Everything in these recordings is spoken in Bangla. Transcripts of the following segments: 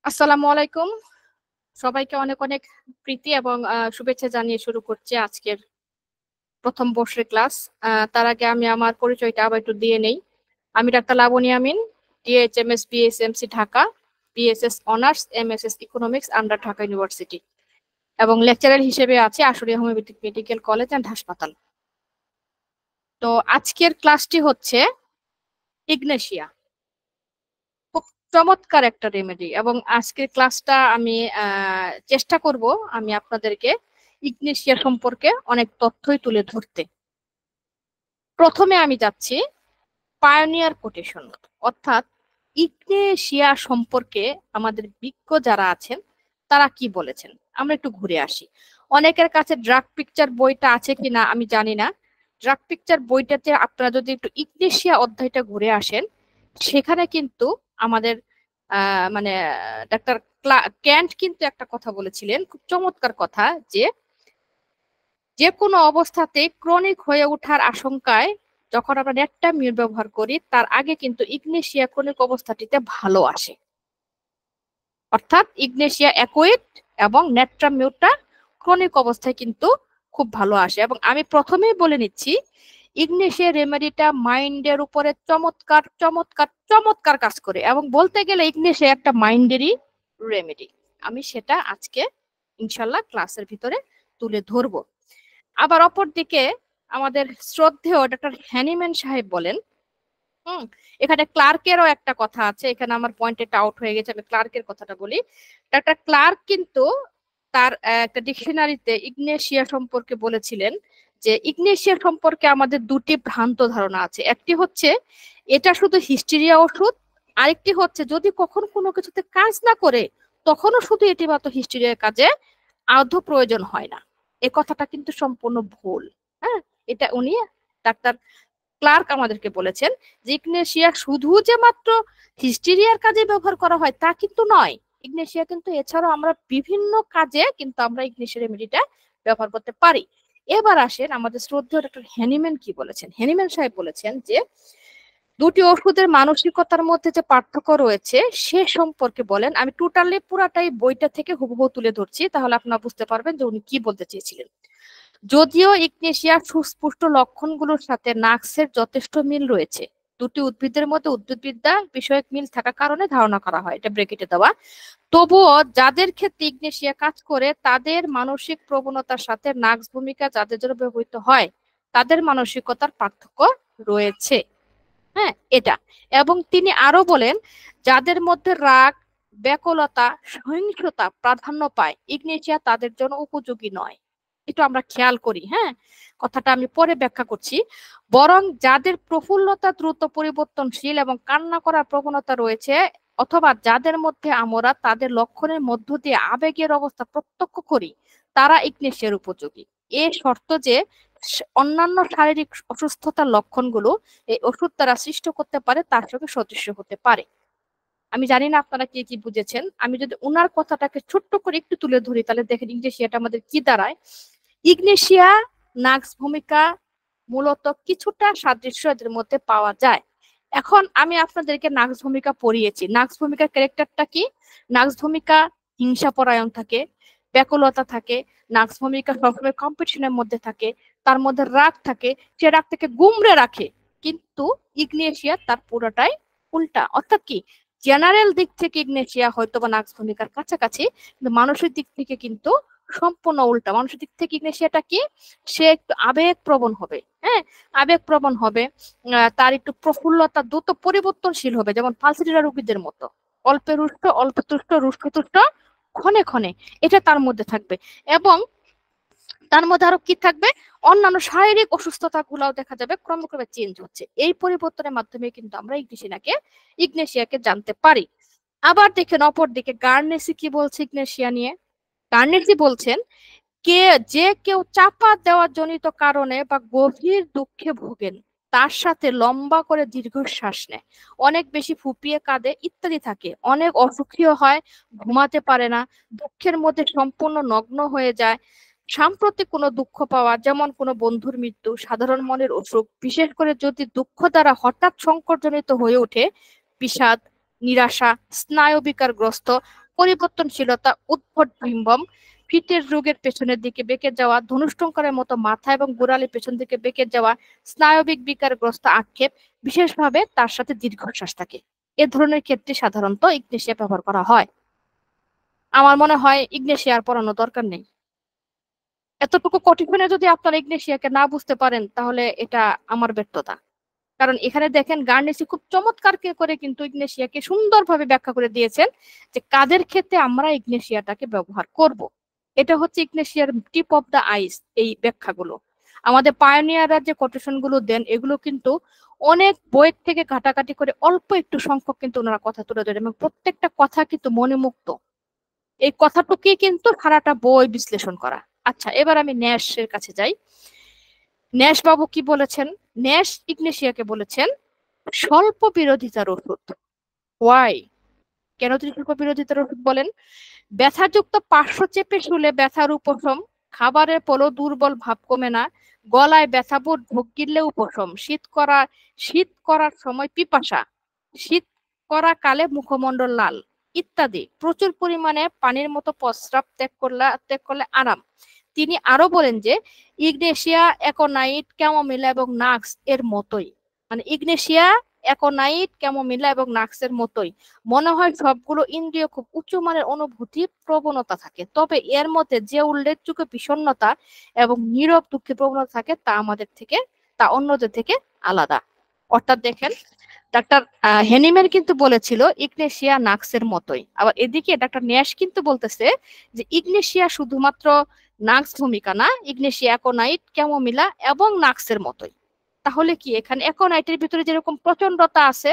আসসালামু আলাইকুম। সবাইকে অনেক অনেক প্রীতি এবং শুভেচ্ছা জানিয়ে শুরু করছি আজকের প্রথম বর্ষের ক্লাস। তার আগে আমি আমার পরিচয়টা আবার একটু দিয়ে নেই। আমি doctor Labani Amin, DHMS BSMC Dhaka, BSS honours MSS economics under Dhaka university, এবং লেকচারার হিসেবে আছি Ashulia homeopathic medical college and হাসপাতাল। তো আজকের ক্লাসটি হচ্ছে ইগনেশিয়া, খুব চমৎকার একটা রেমেডি, এবং আজকের ক্লাসটা আমি চেষ্টা করব আমি আপনাদেরকে ইগনেশিয়া সম্পর্কে অনেক তথ্যই তুলে ধরতে। প্রথমে আমি যাচ্ছি পায়োনিয়ার কোটেশন, অর্থাৎ ইগনেশিয়া সম্পর্কে আমাদের বিজ্ঞ যারা আছেন তারা কি বলেছেন আমরা একটু ঘুরে আসি। অনেকের কাছে ড্রাগ পিকচার বইটা আছে কিনা আমি জানি না। ড্রাগ পিকচার বইটাতে আপনারা যদি একটু ইগনেশিয়া অধ্যায়টা ঘুরে আসেন, সেখানে কিন্তু আমাদের মানে ডাক্তার ক্যান্ট কিন্তু একটা কথা বলেছিলেন, খুব চমৎকার কথা, যে যে কোনো অবস্থাতে ক্রনিক হয়ে ওঠার আশঙ্কায় যখন আমরা ন্যাট্রামিউর ব্যবহার করি তার আগে কিন্তু ইগনেশিয়া ক্রনিক অবস্থাটিতে ভালো আসে। অর্থাৎ ইগনেশিয়া অ্যাকুইট এবং ন্যাট্রামিউরটা ক্রনিক অবস্থায় কিন্তু খুব ভালো আসে। এবং আমি প্রথমেই বলে নিচ্ছি, ইগনেশিয়া রেমেডিটা মাইন্ডের উপরে চমৎকার চমৎকার চমৎকার কাজ করে, এবং বলতে গেলে ইগনেশিয়া একটা মাইন্ডেরই রেমেডি। আমি সেটা আজকে ইনশাল্লাহ ক্লাসের ভিতরে তুলে ধরবো। আবার অপরদিকে আমাদের শ্রদ্ধেয় ডক্টর হ্যানিম্যান সাহেব বলেন, এখানে ক্লার্কেরও একটা কথা আছে, এখানে আমার পয়েন্টটা আউট হয়ে গেছে, আমি ক্লার্কের কথাটা বলি। ডক্টর ক্লার্ক কিন্তু তার একটা ডিকশনারিতে ইগনেশিয়া সম্পর্কে বলেছিলেন যে ইগনেশিয়া সম্পর্কে আমাদের দুটি ভ্রান্ত ধারণা আছে। একটি হচ্ছে এটা শুধু হিস্টেরিয়া ওষুধ, আরেকটি হচ্ছে যদি কখন কোনো কিছুতে কাজ না করে তখনও শুধু এটি মাত্র হিস্টেরিয়ার কাজে আদৌ প্রয়োজন হয় না। এ কথাটা কিন্তু সম্পূর্ণ ভুল। হ্যাঁ, এটা উনি ডাক্তার ক্লার্ক আমাদেরকে বলেছেন যে ইগনেশিয়া শুধু যে মাত্র হিস্টেরিয়ার কাজে ব্যবহার করা হয় তা কিন্তু নয়। ইগনেশিয়া কিন্তু এছাড়াও আমরা বিভিন্ন কাজে কিন্তু আমরা ইগনেশিয়া রেমেডিটা ব্যবহার করতে পারি। এবার আসেন আমাদের শ্রদ্ধেয় ডক্টর হ্যানিম্যান কি বলেছেন। হ্যানিম্যান সাহেব বলেছেন যে দুটি ওষুধের মানসিকতার মধ্যে যে পার্থক্য রয়েছে সে সম্পর্কে বলেন। আমি টোটালি পুরাটাই বইটা থেকে হুবহু তুলে ধরছি, তাহলে আপনারা বুঝতে পারবেন যে উনি কি বলতে চেয়েছিলেন। যদিও ইগনেশিয়ার সুস্পষ্ট লক্ষণগুলোর সাথে নাক্সের যথেষ্ট মিল রয়েছে, দুটি উদ্ভিদের মধ্যে উদ্ভিদবিদ্যা বিষয়ক মিল থাকার কারণে ধারণা করা হয়, এটা ব্রেকেটে দেওয়া, তবুও যাদের ক্ষেত্রে ইগনেশিয়া কাজ করে তাদের মানসিক প্রবণতার সাথে নাক্স ভূমিকা যাদের জন্য ব্যবহৃত হয় তাদের মানসিকতার পার্থক্য রয়েছে। হ্যাঁ, এটা। এবং তিনি আরো বলেন যাদের মধ্যে রাগ, ব্যাকুলতা, সহিংসতা প্রাধান্য পায় ইগনেশিয়া তাদের জন্য উপযোগী নয়। একটু আমরা খেয়াল করি, হ্যাঁ, কথাটা আমি পরে ব্যাখ্যা করছি। বরং যাদের প্রফুল্লতা দ্রুত পরিবর্তনশীল এবং কান্না করার প্রবণতা রয়েছে, অথবা যাদের মধ্যে আমরা তাদের লক্ষণের মধ্য দিয়ে আবেগের অবস্থা প্রত্যক্ষ করি, তারা ইগনেশিয়ার উপযোগী। এ শর্ত যে অন্যান্য শারীরিক অসুস্থতার লক্ষণগুলো এই ওষুধ দ্বারা সৃষ্ট করতে পারে তার সঙ্গে সদৃশ্য হতে পারে। আমি জানি না আপনারা কি কি বুঝেছেন। আমি যদি ওনার কথাটাকে ছোট্ট করে একটু তুলে ধরি তাহলে দেখেন ইগনেশিয়াটা আমাদের কি দাঁড়ায়। ইগনেশিয়া নাক্স ভূমিকা মূলত কিছুটা সাদৃশ্য এদের মধ্যে পাওয়া যায়। এখন আমি আপনাদেরকে নাক্স ভূমিকা পড়িয়েছি। নাক্স ভূমিকার ক্যারেক্টারটা কি? নাক্স ভূমিকা হিংসাপরায়ণ থাকে, ব্যাকুলতা থাকে, নাক্স ভূমিকা সবসময় কম্পিটিশনের মধ্যে থাকে, তার মধ্যে রাগ থাকে, সে রাগ থেকে গুমড়ে রাখে। কিন্তু ইগনেশিয়া তার পুরোটাই উল্টা। অর্থাৎ কি, জেনারেল দিক থেকে ইগনেশিয়া হয়তো বা নাক্স ভূমিকার কাছাকাছি, কিন্তু মানসিক দিক থেকে কিন্তু সম্পূর্ণ উল্টা। মানসিক দিক থেকে ইগনেশিয়াটা কি, সে একটু আবেগ প্রবণ হবে। হ্যাঁ, আবেগ প্রবণ হবে, তার একটু প্রফুল্লতা দ্রুত পরিবর্তনশীল হবে, যেমন পালসিটিরা রোগীদের মতো, অল্পে রুষ্ট, অল্প তুষ্ট, রুষ্ট তুষ্ট, ক্ষণে ক্ষণে, এটা তার মধ্যে থাকবে। এবং তার মধ্যে আরো কি থাকবে, অন্যান্য শারীরিক অসুস্থতা গুলাও দেখা যাবে ক্রমে ক্রমে চেঞ্জ হচ্ছে। এই পরিবর্তনের মাধ্যমে কিন্তু আমরা ইগনেশিয়াকে জানতে পারি। আবার দেখেন অপর দিকে গার্নেসি কি বলছে ইগনেশিয়া নিয়ে। গার্নেসি বলছেন কে যে কেউ চাপা দেওয়া জনিত কারণে বা গভীর দুঃখে ভোগেন, তার সাথে লম্বা করে দীর্ঘশ্বাস নেয়, অনেক বেশি ফুপিয়ে কাঁদে ইত্যাদি থাকে, অনেক অসুখীও হয়, ঘুমাতে পারে না, দুঃখের মধ্যে সম্পূর্ণ নগ্ন হয়ে যায়, সাম্প্রতিক কোনো দুঃখ পাওয়া যেমন কোনো বন্ধুর মৃত্যু, সাধারণ মনের অসুখ, বিশেষ করে যদি দুঃখ দ্বারা হঠাৎ সংকটজনিত হয়ে ওঠে, বিষাদ, নিরাশা, স্নায়ু বিকারগ্রস্ত, পরিবর্তনশীলতা, উদ্ভট বিম্বম, ফিটের রোগের পেছনের দিকে বেঁকে যাওয়া, ধনুষ্টঙ্করের মতো মাথা এবং গোড়ালি পেছন দিকে বেঁকে যাওয়া, স্নায়বিক বিকারগ্রস্ত আক্ষেপ, বিশেষভাবে তার সাথে দীর্ঘশ্বাস থাকে। এ ধরনের ক্ষেত্রে সাধারণত ইগনেশিয়া ব্যবহার করা হয়। আমার মনে হয় ইগনেশিয়া আর পড়ানো দরকার নেই। এতটুকু কঠিনে যদি আপনারা ইগনেশিয়াকে না বুঝতে পারেন তাহলে এটা আমার ব্যর্থতা। কারণ এখানে দেখেন গার্নেসি খুব চমৎকার করে কিন্তু ইগনেশিয়াকে সুন্দরভাবে ব্যাখ্যা করে দিয়েছেন যে কাদের ক্ষেত্রে আমরা ইগনেশিয়াটাকে ব্যবহার করব। এটা হচ্ছে ইগনেশিয়ার টিপ অফ দ্য আইস। এই ব্যাখ্যাগুলো আমাদের পায়োনিয়াররা যে কোটেশন গুলো দেন এগুলো কিন্তু অনেক বইয়ের থেকে ঘাটাঘাটি করে অল্প একটু সংখ্যক কিন্তু ওনারা কথা তুলে ধরেন এবং প্রত্যেকটা কথা কিন্তু মনোমুগ্ধ। এই কথাটুকুই কিন্তু সারাটা বই বিশ্লেষণ করা। আচ্ছা, এবার আমি ন্যাশের কাছে যাই। ন্যাশ বাবু কি বলেছেন? ন্যাশ ইগনেশিয়াকে বলেছেন স্বল্প বিরোধিতার ওষুধ। ওয়াই? কেন তিনি স্বল্প বিরোধিতার ওষুধ বলেন? ব্যথাযুক্ত পার্শ্ব চেপে শুলে ব্যথার উপশম, খাবারের পরও দুর্বল ভাব কমে না, গলায় ব্যথা বোধ ঢোক গিললে উপশম, শীত করার সময় পিপাসা, শীত করা কালে মুখমণ্ডল লাল ইত্যাদি, প্রচুর পরিমাণে পানির মতো প্রস্রাব ত্যাগ করলে আরাম। তিনি আরো বলেন যে ইগনেশিয়া, অ্যাকোনাইট, ক্যামোমিলা এবং নাক্স এর মতোই, মানে ইগনেশিয়া, অ্যাকোনাইট, ক্যামোমিলা এবং নাক্সের মতোই মনে হয় সবগুলো ইন্দ্রিয় খুব উচ্চমানের অনুভূতি প্রবণতা থাকে, তবে এর মধ্যে যে উল্লেখযোগ্য বিষণ্ণতা এবং নীরব দুঃখের প্রবণতা থাকে তা অন্যদের থেকে আলাদা। অর্থাৎ দেখেন ডাক্তার হেনিম্যান কিন্তু বলেছিল ইগনেশিয়া নাক্সের মতোই, আবার এদিকে ডাক্তার ন্যাশ কিন্তু বলতেছে যে ইগনেশিয়া শুধুমাত্র নাক্স ভূমিকা না, ইগনেশিয়া অ্যাকোনাইট, ক্যামোমিলা এবং নাক্সের মতোই। তাহলে কি এখানে অ্যাকোনাইটের ভিতরে যেরকম প্রচন্ডতা আছে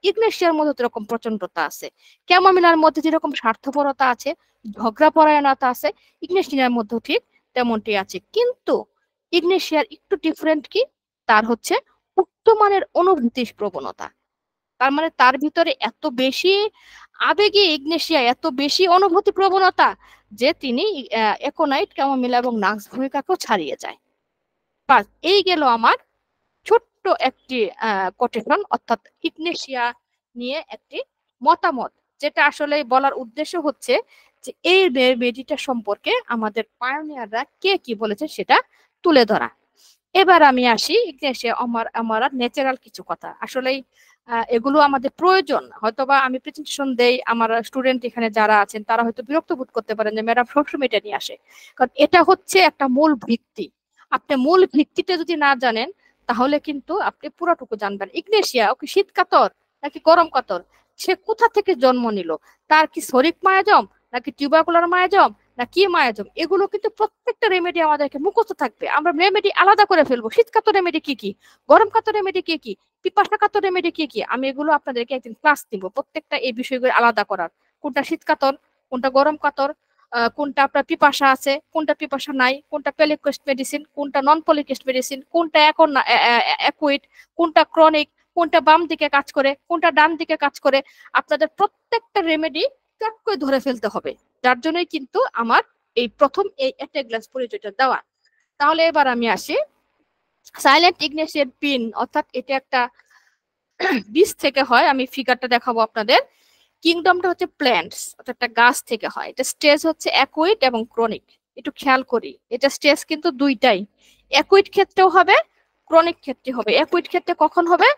ইগনেশিয়ার মধ্যে যেরকম প্রচন্ডতা আছে, ক্যামোমিলার মধ্যে যেরকম স্বার্থপরতা আছে, ঝগড়া পরায়ণতা আছে, ইগনেশিয়ার মধ্যেও ঠিক তেমনটি আছে। কিন্তু ইগনেশিয়ার একটু ডিফারেন্ট কি, তার হচ্ছে উচ্চমানের অনুভূতির প্রবণতা। তার মানে তার ভিতরে এত বেশি আবেগী ইগনেশিয়া, এত বেশি অনুভূতি প্রবণতা যে তিনি অ্যাকোনাইট, ক্যামোমিলা এবং নাক্স ভূমিকাকেও ছাড়িয়ে যায়। বাস, এই গেল আমার ছোট্ট একটি কোটেশন, অর্থাৎ ইগনেশিয়া নিয়ে একটি মতামত, যেটা আসলে বলার উদ্দেশ্য হচ্ছে যে এই রেমেডিটা সম্পর্কে আমাদের পায়োনিয়াররা কে কি বলেছে সেটা তুলে ধরা। এবার আমি আসি ইগনেশিয়া আমার ন্যাচারাল কিছু কথা। আসলেই এগুলো আমাদের প্রয়োজন। হয়তোবা আমি প্রেজেন্টেশন দেই, আমার স্টুডেন্ট এখানে যারা আছেন তারা হয়তো বিরক্ত বোধ করতে পারেন যে ম্যাডাম সবসময় এটা নিয়ে আসে, কারণ এটা হচ্ছে একটা মূল ভিত্তি। আপনি মূল ভিত্তিটা যদি না জানেন তাহলে কিন্তু আপনি পুরোটুকু জানবেন। ইগনেশিয়া ওকে শীত কাতর নাকি গরম কাতর, সে কোথা থেকে জন্ম নিল, তার কি শরিক মায়াজম নাকি টিউবারকুলার মায়াজম না কি মায়াজম, এগুলো কিন্তু প্রত্যেকটা রেমেডি আমাদেরকে মুখস্থ থাকবে। আমরা রেমেডি আলাদা করে ফেলবো, শীত কাতর রেমেডি কি কি, গরম কাতর রেমেডি কি কি, পিপাসা কাতর রেমেডি কি কি। আমি এগুলো আপনাদেরকে একদিন ক্লাস দিব প্রত্যেকটা এই বিষয়গুলো আলাদা করার, কোনটা শীত কাতর, কোনটা গরম কাতর, কোনটা আপনার পিপাসা আছে, কোনটা পিপাসা নাই, কোনটা পেলিকোস্ট মেডিসিন, কোনটা নন পলিকোস্ট মেডিসিন, কোনটা এখন অ্যাকুইট, কোনটা ক্রনিক, কোনটা বাম দিকে কাজ করে, কোনটা ডান দিকে কাজ করে। আপনাদের প্রত্যেকটা রেমেডি ট্র্যাক করে ধরে ফেলতে হবে, যার জন্যই কিন্তু আমার এই প্রথম এই একটা গ্লাস পরিচয়টা দেওয়া। তাহলে এবার আমি আসি সাইলেন্ট ইগনেশিয়ার পিন, অর্থাৎ এটা একটা বীজ থেকে হয়। আমি ফিগারটা দেখাবো আপনাদের। কিংডমটা হচ্ছে প্ল্যান্টস, অর্থাৎ একটা গাছ থেকে হয়। এটা স্টেজ হচ্ছে অ্যাকুইট এবং ক্রনিক। একটু খেয়াল করি, এটা স্টেজ কিন্তু দুইটাই, অ্যাকুইট ক্ষেত্রেও হবে, ক্রনিক ক্ষেত্রে হবে। অ্যাকুইট ক্ষেত্রে কখন হবে?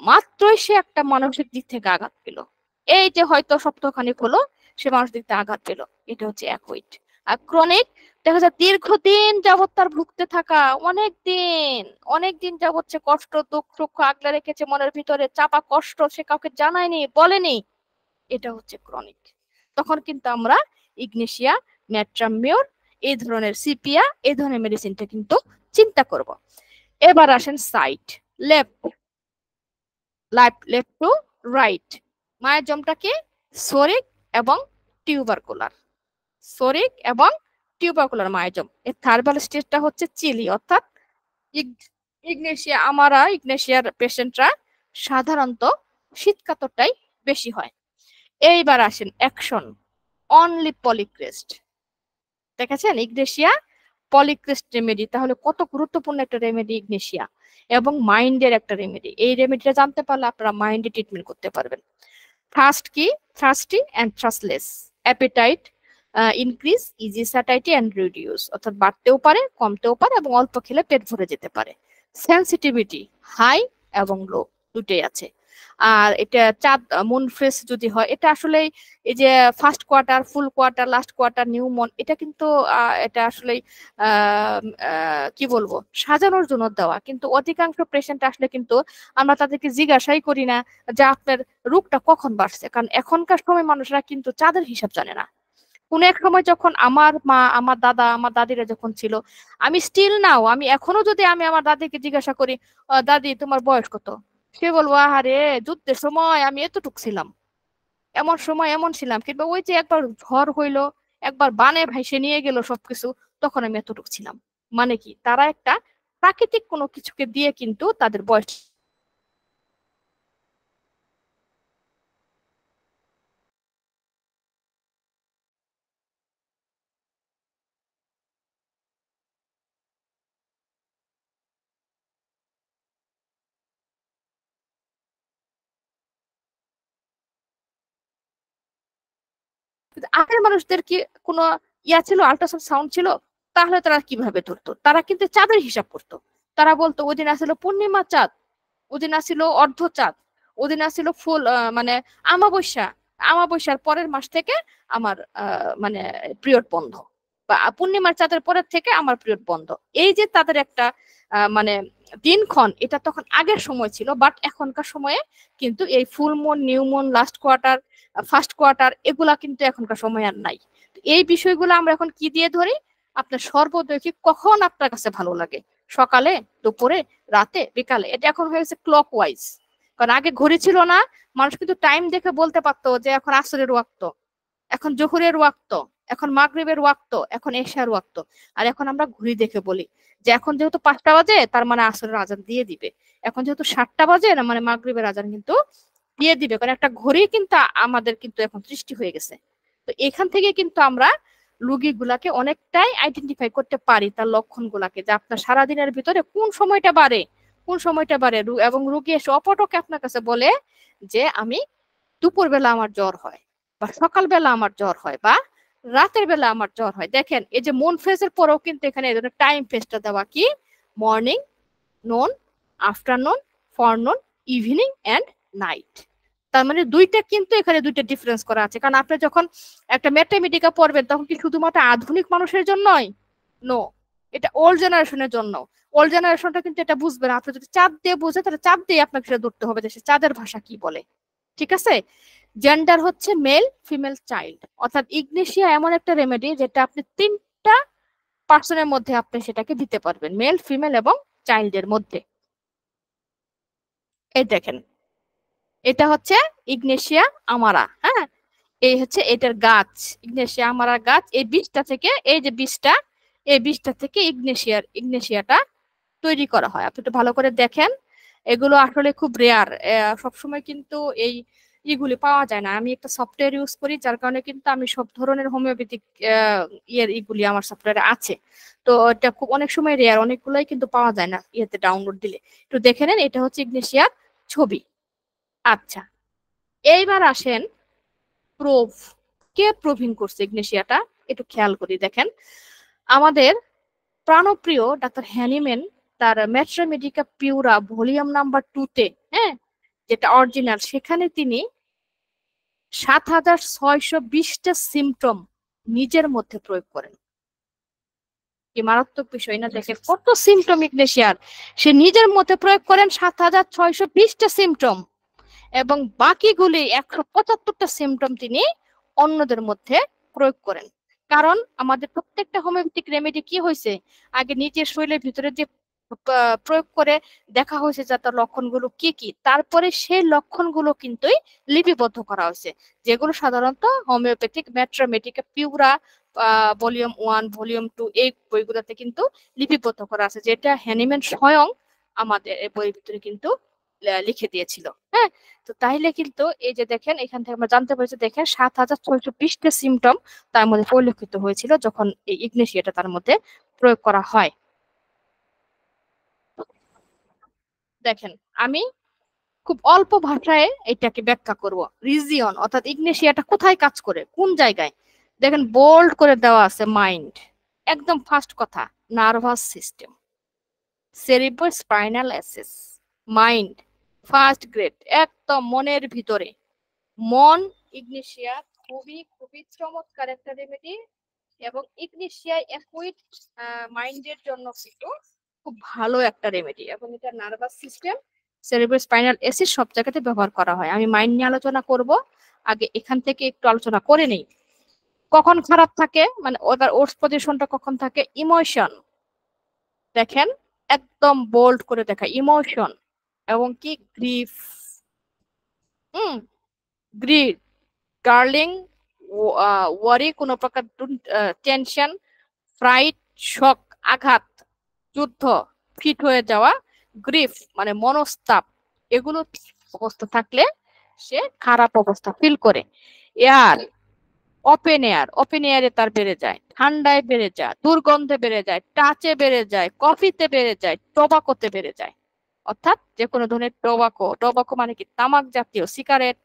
মাত্রই সে একটা মানসিক দিক থেকে আঘাত পেল, এই যে হয়তো সপ্তাহখানিক হলো সে মানসিক দিক থেকে আঘাত পেল, এটা হচ্ছে অ্যাকুইট। আর ক্রনিক দেখা যায় দীর্ঘদিন যাবত তার ভুগতে থাকা, অনেক দিন যাবত সে কষ্ট দুঃখ আগলে রেখেছে মনের ভিতরে, চাপা কষ্ট, সে কাউকে জানায়নি বলেনি, এটা হচ্ছে ক্রনিক। তখন কিন্তু আমরা ইগনেশিয়া, ম্যাট্রামিউর, এই ধরনের সিপিয়া, এই ধরনের মেডিসিনটা কিন্তু চিন্তা করব। এবার আসেন সাইট, লেফট টু রাইট। মায়াজমটাকে সরিক এবং টিউবারকুলার, সরিক এবং টিউবারকুলার মায়াজম। এর থার্বাল স্টেজটা হচ্ছে চিলি, অর্থাৎ ইগনেশিয়ার পেশেন্টরা সাধারণত শীতকাতরটাই বেশি হয়। এইবার আসেন অ্যাকশন, অনলি পলিক্রেস্ট। দেখেছেন ইগনেশিয়া পলিক্রেস্ট রেমেডি, তাহলে কত গুরুত্বপূর্ণ একটা রেমেডি ইগনেশিয়া, এবং মাইন্ডের একটা রেমেডি। এই রেমেডিটা জানতে পারলে আপনারা মাইন্ডে ট্রিটমেন্ট করতে পারবেন। থার্স্ট কি? Thirsty and thirstless. Appetite increase, easy satiety and reduce, অর্থাৎ বাড়তেও পারে, কমতেও পারে এবং অল্প খেলে পেট ভরে যেতে পারে। সেন্সিটিভিটি হাই এবং লো দুটোই আছে। আর এটা চাঁদ মুন ফেস যদি হয়, এটা আসলে এই যে first quarter, full quarter, last quarter, new moon, এটা কিন্তু এটা আসলে কি বলবো, সাজানোর জন্য দেওয়া। কিন্তু অধিকাংশ পেশেন্ট আসলে কিন্তু আমরা তাদেরকে জিজ্ঞাসাই করি না যে আপনার রোগটা কখন বাড়ছে, কারণ এখনকার সময় মানুষরা কিন্তু চাঁদের হিসাব জানে না। কোন এক সময় যখন আমার মা, আমার দাদা, আমার দাদিরা যখন ছিল, আমি স্টিল নাও, আমি এখনো যদি আমি আমার দাদিকে জিজ্ঞাসা করি, দাদি তোমার বয়স কত, সে বলবো আহারে যুদ্ধের সময় আমি এতটুক ছিলাম, এমন সময় এমন ছিলাম, কিংবা ওই যে একবার ঝড় হইলো, একবার বানে ভাইসে নিয়ে গেল সবকিছু, তখন আমি এতটুক ছিলাম। মানে কি, তারা একটা প্রাকৃতিক কোনো কিছুকে দিয়ে কিন্তু তাদের বয়স। কিন্তু আগের মানুষদের কি কোনো ছিল, আল্ট্রাসাউন্ড সাউন্ড ছিল? তাহলে তারা কিভাবে ধরতো? তারা কিন্তু চাঁদের হিসাব করতো। তারা বলতো ওই দিন আসলে পূর্ণিমা চাঁদ, ওদিন আসিল অর্ধ চাঁদ, ওদিন আসিল ফুল মানে আমাবস্যা, আমাবস্যার পরের মাস থেকে আমার মানে পিরিয়ড বন্ধ, বা পূর্ণিমার চাঁদের পরের থেকে আমার পিরিয়ড বন্ধ। এই যে তাদের একটা মানে দিনক্ষণ, এটা তখন আগের সময় ছিল। বাট এখনকার সময়ে কিন্তু এই full moon, new moon, last quarter, first quarter, এগুলা কিন্তু এখনকার সময় আর নাই। এই বিষয়গুলো আমরা এখন কি দিয়ে ধরি? আপনার সর্বদৈখিক কখন আপনার কাছে ভালো লাগে, সকালে, দুপুরে, রাতে, বিকালে। এটা এখন হয়েছে ক্লক ওয়াইজ। কারণ আগে ঘড়ি ছিল না, মানুষ কিন্তু টাইম দেখে বলতে পারতো যে এখন আসরের ওয়াক্ত, এখন জোহরের ওয়াক্ত, এখন মাগরিবের ওয়াক্ত, এখন এশার ওয়াক্ত। আর এখন আমরা ঘড়ি দেখে বলি যে এখন যেহেতু 5টা বাজে, তার মানে আসরের আজান দিয়ে দিবে। এখন যেহেতু 7টা বাজে, না মানে মাগরিবের আজান কিন্তু দিয়ে দিবে। কারণ একটা ঘড়ি কিন্তু আমাদের কিন্তু এখন সৃষ্টি হয়ে গেছে। তো এখান থেকে কিন্তু আমরা রোগীগুলাকে অনেকটাই আইডেন্টিফাই করতে পারি, তার লক্ষণগুলাকে, যে আপনার সারাদিনের ভিতরে কোন সময়টা বাড়ে, কোন সময়টা বাড়ে। এবং রোগী এসে অপটকে আপনার কাছে বলে যে আমি দুপুর বেলা আমার জ্বর হয়, বা সকালবেলা আমার জ্বর হয়, বা রাতের বেলা আমার জ্বর হয়। দেখেন এই যে মুন ফেজের পরেও কিন্তু এখানে এই ধরনের টাইম ফেজটা দেওয়া, কি morning, noon, afternoon, forenoon, evening and night. তার মানে দুইটা কিন্তু এখানে দুইটা ডিফারেন্স করা আছে। কারণ আপনি যখন একটা ম্যাথমেটিকা পড়বেন, তখন কি শুধুমাত্র আধুনিক মানুষের জন্যই? নো, এটা ওল্ড জেনারেশনের জন্য। ওল্ড জেনারেশনটা কিন্তু এটা বুঝবে না। আপনি যদি চাঁদ দিয়ে বুঝে, তাহলে চাঁদ দিয়ে আপনাকে সেটা ধরতে হবে যে সে চাঁদের ভাষা কি বলে। ঠিক আছে? জেন্ডার হচ্ছে মেল, ফিমেল, চাইল্ড। অর্থাৎ ইগনেশিয়া এমন একটা রেমেডি যেটা আপনি 3টা পার্সনের মধ্যে আপনি সেটাকে দিতে পারবেন, মেল, ফিমেল এবং চাইল্ডের মধ্যে। এই দেখেন, এটা হচ্ছে ইগনেশিয়া আমারা। হ্যাঁ, এই হচ্ছে এটার গাছ, ইগনেশিয়া আমারা গাছ। এই বীজটা থেকে, এই যে বীজটা, এই বীজটা থেকে ইগনেশিয়াটা তৈরি করা হয়। আপনি একটু ভালো করে দেখেন, এগুলো আসলে খুব রেয়ার। সবসময় কিন্তু এই ইগুলি পাওয়া যায় না। আমি একটা সফটওয়্যার ইউজ করি, যার কারণে কিন্তু আমি সব ধরনের হোমিওপ্যাথিক ইগুলি আমার সফটওয়্যারে আছে। তো এটা খুব অনেক সময় রেয়ার, অনেকগুলোই কিন্তু পাওয়া যায় না ইয়েতে ডাউনলোড দিলে। একটু দেখে নেন, এটা হচ্ছে ইগনেশিয়ার ছবি। আচ্ছা, এইবার আসেন প্রুফ। কে প্রুভিং করছে ইগনেশিয়াটা, একটু খেয়াল করি। দেখেন, আমাদের প্রাণপ্রিয় ডাক্তার হ্যানিম্যান তার ম্যাট্রা মেডিকা পিউরা ভলিউম নাম্বার 2-তে, হ্যাঁ, যেটা অরিজিনাল, সেখানে তিনি 7,620টা সিমটম নিজের মধ্যে প্রয়োগ করেন। কি মারাত্মক বিষয় না? দেখে কত সিমটম ইগনেশিয়ার, সে নিজের মধ্যে প্রয়োগ করেন 7,620টা সিমটম, এবং বাকিগুলি 175টা সিমটম তিনি অন্যদের মধ্যে প্রয়োগ করেন। কারণ আমাদের প্রত্যেকটা হোমিওপ্যাথিক রেমেডি কি হয়েছে, আগে নিজের শরীরের ভিতরে যে প্রয়োগ করে দেখা হয়েছে যে তার লক্ষণগুলো কি কি, তারপরে সেই লক্ষণগুলো কিন্তু লিপিবদ্ধ করা হয়েছে, যেগুলো সাধারণত হোমিওপ্যাথিক ম্যাট্রা মেডিকা পিউরা ভলিউম 1, ভলিউম 2 এই বইগুলোতে কিন্তু লিপিবদ্ধ করা আছে, যেটা হ্যানিম্যান স্বয়ং আমাদের এই বইয়ের ভিতরে কিন্তু লিখে দিয়েছিল। হ্যাঁ, তো তাইলে কিন্তু এই যে দেখেন, এখান থেকে আমরা জানতে পারছি, দেখেন 7,620টা সিমটম তার মধ্যে পরিলক্ষিত হয়েছিল যখন এই ইগনেশিয়াটা তার মধ্যে প্রয়োগ করা হয়। দেখেন, আমি খুব অল্প ভাষায় এটাকে ব্যাখ্যা করব। রিজিয়ন অর্থাৎ ইগনেশিয়াটা কোথায় কাজ করে, কোন জায়গায়। দেখেন বোল্ড করে দেওয়া আছে মাইন্ড, একদম ফার্স্ট কথা nervous system, cerebrospinal Axis, mind first grade, একদম মনের ভিতরে। মন ইগনেশিয়া খুবই খুবই চমৎকার একটা রেমেডি, এবং ইগনেশিয়া অ্যাকুইট মাইন্ডের জন্য কিন্তু খুব ভালো একটা রেমেডি, এবং এটা নার্ভাস সিস্টেম, সেরিব্রোস্পাইনাল অ্যাক্সিস সব জায়গাতে ব্যবহার করা হয়। আমি মাইন্ড নিয়ে আলোচনা করব, আগে এখান থেকে একটু আলোচনা করে নেই। কখন খারাপ থাকে, মানে ওটার ওর্স পজিশনটা কখন থাকে, ইমোশন, দেখেন একদম বোল্ড করে দেখা, ইমোশন এবং কি গ্রিফ, গ্রিড, গার্লিং, ওয়ারি, কোনো প্রকার টেনশন, ফ্রাইট, শক, আঘাত, যুদ্ধ, ফিট হয়ে যাওয়া, গ্রিফ মানে মনস্তাপ, এগুলো অবস্থা থাকলে সে খারাপ অবস্থা ফিল করে। এয়ার, ওপেন এয়ার, ওপেন এয়ারে তার বেড়ে যায়, ঠান্ডায় বেড়ে যায়, দুর্গন্ধে বেড়ে যায়, টাচে বেড়ে যায়, কফিতে বেড়ে যায়, টোবাকোতে বেড়ে যায়। অর্থাৎ যে কোনো ধরনের টোবাকো, টোবাকো মানে কি তামাক জাতীয়, সিগারেট,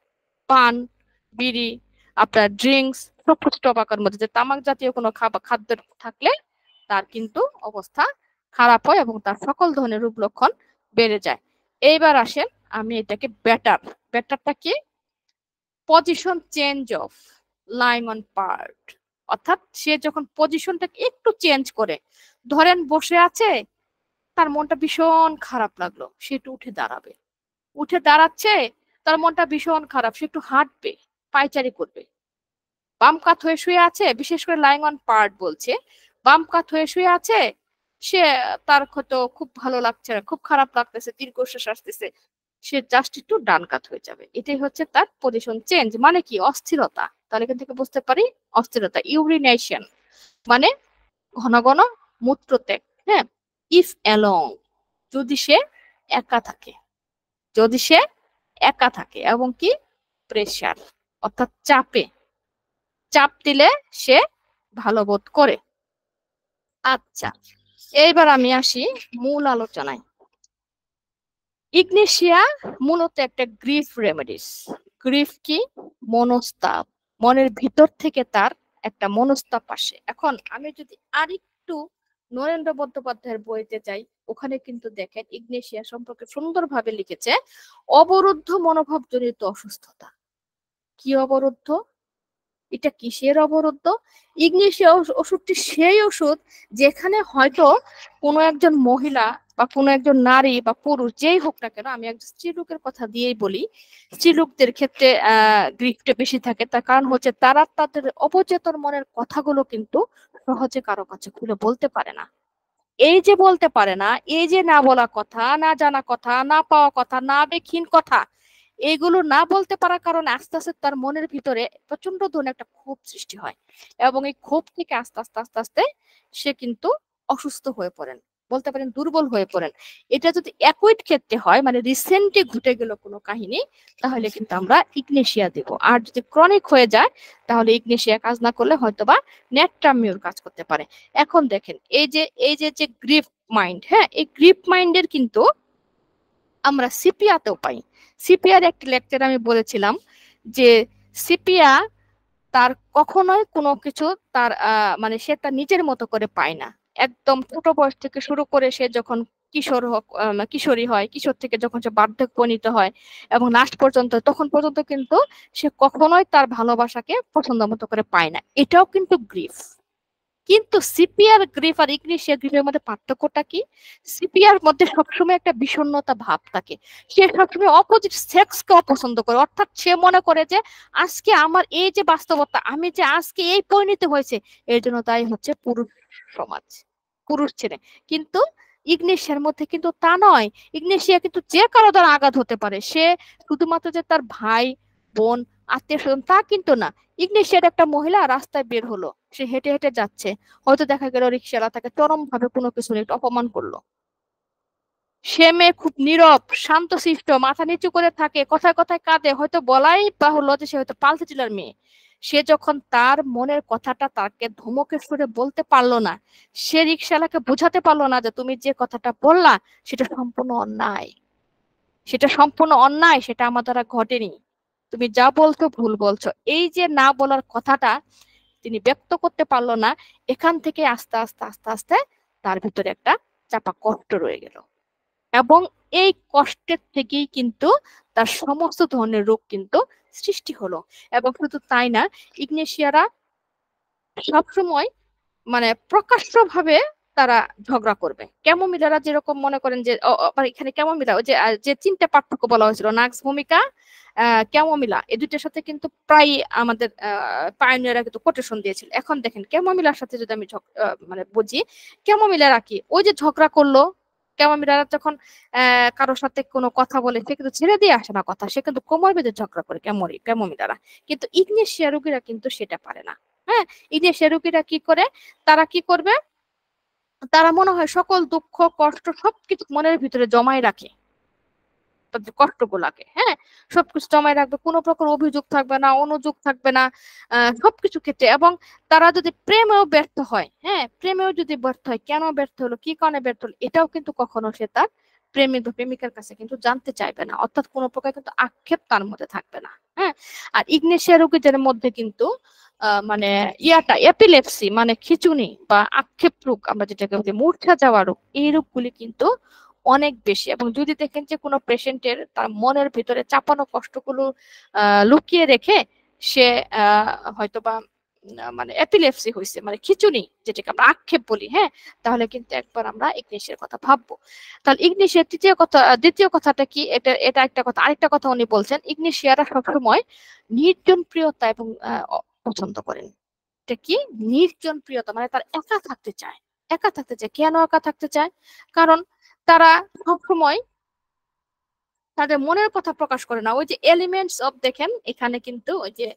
পান, বিড়ি, আপনার ড্রিঙ্কস, সবকিছু টোবাকোর মধ্যে যে তামাক জাতীয় কোনো খাদ্য থাকলে তার কিন্তু অবস্থা খারাপ হয় এবং তার সকল ধরনের রূপ লক্ষণ বেড়ে যায়। এইবার আসেন, আমি এটাকে ব্যাটারটা কি, position change of lying on part, অর্থাৎ সে যখন পজিশনটাকে একটু চেঞ্জ করে, ধরেন বসে আছে, তার মনটা ভীষণ খারাপ লাগলো, সে একটু উঠে দাঁড়াবে, উঠে দাঁড়াচ্ছে, তার মনটা ভীষণ খারাপ, সে একটু হাঁটবে, পায়চারি করবে। বাম কাত হয়ে শুয়ে আছে, বিশেষ করে লাইং অন পার্ট বলছে, বাম কাত হয়ে শুয়ে আছে, সে তার হয়তো খুব ভালো লাগছে না, খুব খারাপ লাগতেছে, দীর্ঘশ্বাস আসতেছে, সে জাস্ট একটু ডান কাত হয়ে যাবে। এটাই হচ্ছে তার পজিশন চেঞ্জ, মানে কি অস্থিরতা। তাহলে এখান থেকে বুঝতে পারি অস্থিরতা। ইউরিনেশন মানে ঘন ঘন মূত্রত্যাগ, হ্যাঁ। ইফ অ্যালং, যদি সে একা থাকে, যদি সে একা থাকে, এবং কি প্রেসার অর্থাৎ চাপে, চাপ দিলে সে ভালো বোধ করে। আচ্ছা, এইবার আমি আসি মূল আলোচনায়। ইগনেশিয়া মূলত একটা গ্রিফ রেমেডিস। গ্রিফ কি, মনস্তাপ, মনের ভিতর থেকে তার একটা মনস্তাপ আসে। এখন আমি যদি আরেকটু নরেন্দ্র বন্দ্যোপাধ্যায়ের বইতে যাই, ওখানে কিন্তু দেখেন ইগনেশিয়া সম্পর্কে সুন্দরভাবে লিখেছে, অবরুদ্ধ মনোভাব জনিত অসুস্থতা। কি অবরুদ্ধ, এটা কিসের অবরুদ্ধ? ইগনেশিয়া ওষুধটি সেই ওষুধ যেখানে হয়তো কোনো একজন মহিলা বা কোনো একজন নারী বা পুরুষ যেই হোক না কেন, আমি একজন স্ত্রীলোকের কথা দিয়েই বলি, স্ত্রীলোকদের ক্ষেত্রে গ্রিফটা বেশি থাকে। তার কারণ হচ্ছে তারা তাদের অবচেতন মনের কথাগুলো কিন্তু সহজে কারো কাছে খুলে বলতে পারে না। এই যে বলতে পারে না, এই যে না বলা কথা, না জানা কথা, না পাওয়া কথা, না বেখিন কথা, এগুলো না বলতে পারার কারণে আস্তে আস্তে তার মনের ভিতরে প্রচন্ড ধরনের একটা ক্ষোভ সৃষ্টি হয়, এবং এই ক্ষোভ থেকে আস্তে আস্তে আস্তে আস্তে সে কিন্তু অসুস্থ হয়ে পড়েন, বলতে পারেন দুর্বল হয়ে পড়েন। এটা যদি অ্যাকুইট ক্ষেত্রে হয়, মানে রিসেন্টলি ঘটে গেল কোনো কাহিনী, তাহলে কিন্তু আমরা ইগনেশিয়া দেব। আর যদি ক্রনিক হয়ে যায়, তাহলে ইগনেশিয়া কাজ না করলে হয়তোবা নেট্রামিউর কাজ করতে পারে। এখন দেখেন এই যে গ্রিপ মাইন্ড, হ্যাঁ, এই গ্রিপ মাইন্ডের কিন্তু আমরা সিপিয়াতেও পাই। সিপিয়ার একটি লেকচার আমি বলেছিলাম যে সিপিয়া তার কখনোই কোনো কিছু তার মানে সে তার নিজের মতো করে পায় না। একদম ছোট বয়স থেকে শুরু করে সে যখন কিশোর হোক, কিশোরী হয়, কিশোর থেকে যখন সে বার্ধক্যে উপনীত হয় এবং লাস্ট পর্যন্ত, তখন পর্যন্ত কিন্তু সে কখনোই তার ভালোবাসাকে পছন্দ মতো করে পায় না। এটাও কিন্তু গ্রিফ। কিন্তু সিপিআর গ্রিফ আর ইগনিশিয়া গ্রিফের মধ্যে পার্থক্যটা কি? সিপিআর মধ্যে সবসময় একটা বিষণ্ণতা ভাব থাকে, সে সবসময় অপোজিট সেক্সকে অপছন্দ করে। অর্থাৎ সে মনে করে যে আজকে আমার এই যে বাস্তবতা, আমি যে আজকে এই পরিণতি হয়েছে, এর জন্য তাই হচ্ছে পুরুষ সমাজ, পুরুষ ছেলে। কিন্তু ইগনেশিয়ার মধ্যে কিন্তু তা নয়। ইগনেশিয়া কিন্তু যে কারো দ্বারা আঘাত হতে পারে, সে শুধুমাত্র যে তার ভাই, বোন, আত্মীয় স্বজন তা কিন্তু না। ইগনেশিয়ার একটা মহিলা রাস্তায় বের হলো, সে হেঁটে হেঁটে যাচ্ছে, হয়তো দেখা গেল রিক্সাওয়ালা তাকে চরম ভাবে কোনো কিছু নিয়ে একটু অপমান করলো। সে মেয়ে খুব নীরব, শান্তশিষ্ট, মাথা নিচু করে থাকে, কথায় কথায় কাঁদে, হয়তো বলাই বাহুল্য যে সে হয়তো পাল্টে চিলার মেয়ে। সে যখন তার মনের কথাটা তাকে ধমকের সুরে বলতে পারলো না, সে রিক্সাওয়ালাকে বোঝাতে পারলো না যে তুমি যে কথাটা বললা সেটা সম্পূর্ণ অন্যায়, সেটা সম্পূর্ণ অন্যায়, সেটা আমার দ্বারা ঘটেনি, তুমি যা বলছো ভুল বলছো। এই যে না বলার কথাটা তিনি ব্যক্ত করতে পারলো না, এখান থেকে আস্তে আস্তে আস্তে আস্তে তার ভিতরে একটা চাপা কষ্ট রয়ে গেল। এবং এই কষ্টের থেকেই কিন্তু তার সমস্ত ধরনের রোগ কিন্তু সৃষ্টি হলো। এবং শুধু তাই না, ইগনেশিয়ারা সবসময় মানে প্রকাশ্যভাবে তারা ঝগড়া করবে। ক্যামোমিলারা যেরকম মনে করেন যে আবার এখানে ক্যামোমিলা ওই যে যে তিনটা পার্থক্য বলা হয়েছিল, নাক্স ভূমিকা, ক্যামোমিলা, এই দুইটার সাথে কিন্তু প্রায় আমাদের পায়োনিয়াররা কিন্তু কোটেশন দিয়েছিল। এখন দেখেন ক্যামোমিলার সাথে যদি আমি মানে বুঝি, ক্যামোমিলারা কি ওই যে ঝগড়া করলো, ক্যামোমিলারা যখন কারোর সাথে কোনো কথা বলে সে কিন্তু ছেড়ে দিয়ে আসে না কথা, সে কিন্তু কোমর বেঁধে ঝগড়া করে ক্যামোমিলারা। কিন্তু ইগনেশিয়া রোগীরা কিন্তু সেটা পারে না। হ্যাঁ, ইগনেশিয়া রোগীরা কি করে, তারা কি করবে, তারা মনে হয় সকল দুঃখ কষ্ট সবকিছু মনের ভিতরে জমায় রাখে, তাদের কষ্টগুলাকে, হ্যাঁ, সবকিছু জমায় রাখবে, কোনো প্রকার অভিযোগ থাকবে না, অনুযোগ থাকবে না, সবকিছু ক্ষেত্রে। এবং তারা যদি প্রেমেও ব্যর্থ হয়, হ্যাঁ, প্রেমেও যদি ব্যর্থ হয়, কেন ব্যর্থ হলো, কি কারণে ব্যর্থ হলো, এটাও কিন্তু কখনো সে তার প্রেমিক বা প্রেমিকার কাছে কিন্তু জানতে চাইবে না, অর্থাৎ কোনো প্রকার কিন্তু আক্ষেপ তার মধ্যে থাকবে না। হ্যাঁ, আর ইগনেশিয়া রোগীদের মধ্যে কিন্তু মানে ইয়াটা এপিলেপসি মানে খিঁচুনি বা আক্ষেপ রোগ, আমরা যেটাকে বলি মূর্ছা যাওয়া রোগ, এই রোগগুলি কিন্তু অনেক বেশি। এবং যদি দেখেন যে কোনো পেশেন্টের তার মনের ভিতরে চাপানো কষ্টগুলো লুকিয়ে রেখে সে হয়তোবা মানে এপিলেপসি হয়েছে, মানে খিঁচুনি যেটাকে আমরা আক্ষেপ বলি, হ্যাঁ, তাহলে কিন্তু একবার আমরা ইগনেশিয়ার কথা ভাববো। তাহলে ইগনেশিয়ার দ্বিতীয় কথাটা কি, এটা এটা একটা কথা। আরেকটা কথা উনি বলছেন, ইগনেশিয়ারা সবসময় নির্জন প্রিয়তা এবং পছন্দ করেন। এটা কি, নির্জন প্রিয়তা, মানে তার একা থাকতে চায়, একা থাকতে চায়। কেন একা থাকতে চায়? কারণ তারা সবসময় তাদের মনের কথা প্রকাশ করে না। ওই যে এলিমেন্টস অফ, দেখেন এখানে কিন্তু ওই যে